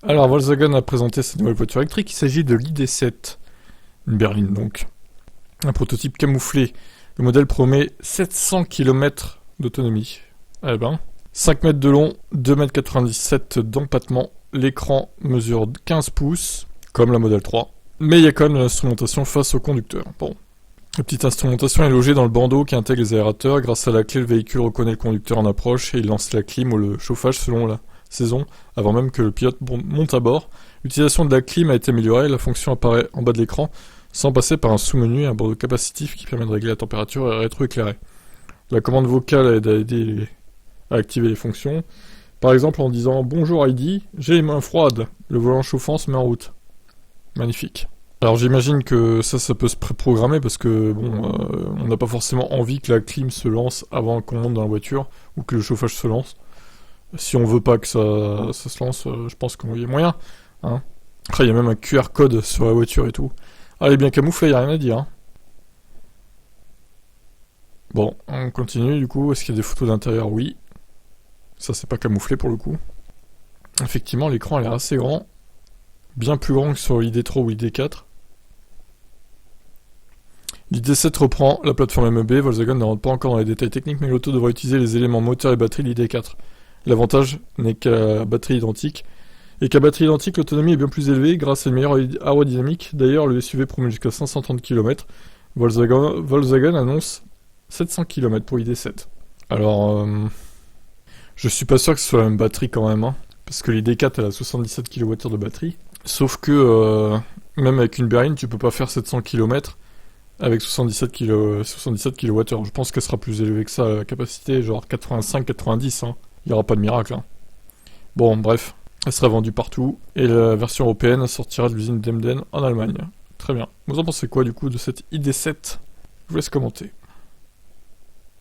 Alors, Volkswagen a présenté sa nouvelle voiture électrique. Il s'agit de l'ID7, une berline donc. Un prototype camouflé. Le modèle promet 700 km d'autonomie. Eh ben, 5 mètres de long, 2,97 m d'empattement. L'écran mesure 15 pouces, comme la Model 3. Mais il y a quand même de l'instrumentation face au conducteur. Bon. La petite instrumentation est logée dans le bandeau qui intègre les aérateurs. Grâce à la clé, le véhicule reconnaît le conducteur en approche et il lance la clim ou le chauffage selon la saison, avant même que le pilote monte à bord. L'utilisation de la clim a été améliorée, la fonction apparaît en bas de l'écran, sans passer par un sous-menu et un bandeau capacitif qui permet de régler la température et rétroéclairer. La commande vocale aide à aider à activer les fonctions. Par exemple en disant « Bonjour Heidi, j'ai les mains froides, le volant chauffant se met en route ». Magnifique. Alors j'imagine que ça peut se pré-programmer parce que bon, on n'a pas forcément envie que la clim se lance avant qu'on monte dans la voiture ou que le chauffage se lance. Si on veut pas que ça se lance, je pense qu'il y a moyen. Hein. Après, il y a même un QR code sur la voiture et tout. Ah, elle est bien camouflée, il n'y a rien à dire. Hein. Bon, on continue du coup. Est-ce qu'il y a des photos d'intérieur? Oui. Ça, c'est pas camouflé pour le coup. Effectivement, l'écran a l'air assez grand. Bien plus grand que sur l'ID3 ou l'ID4. L'ID7 reprend la plateforme MEB. Volkswagen ne rentre pas encore dans les détails techniques, mais l'auto devra utiliser les éléments moteur et batterie de l'ID4. L'avantage n'est qu'à batterie identique. Et qu'à batterie identique, l'autonomie est bien plus élevée grâce à une meilleure aérodynamique. D'ailleurs, le SUV promet jusqu'à 530 km. Volkswagen annonce 700 km pour l'ID7. Alors, je suis pas sûr que ce soit la même batterie quand même, hein, parce que l'ID4 elle a 77 kWh de batterie. Sauf que, même avec une berline, tu peux pas faire 700 km avec 77 kWh. Je pense qu'elle sera plus élevée que ça, la capacité, genre 85-90, hein. Il n'y aura pas de miracle. Hein. Bon, bref. Elle sera vendue partout. Et la version européenne sortira de l'usine d'Emden en Allemagne. Très bien. Vous en pensez quoi du coup de cette ID7? Je vous laisse commenter.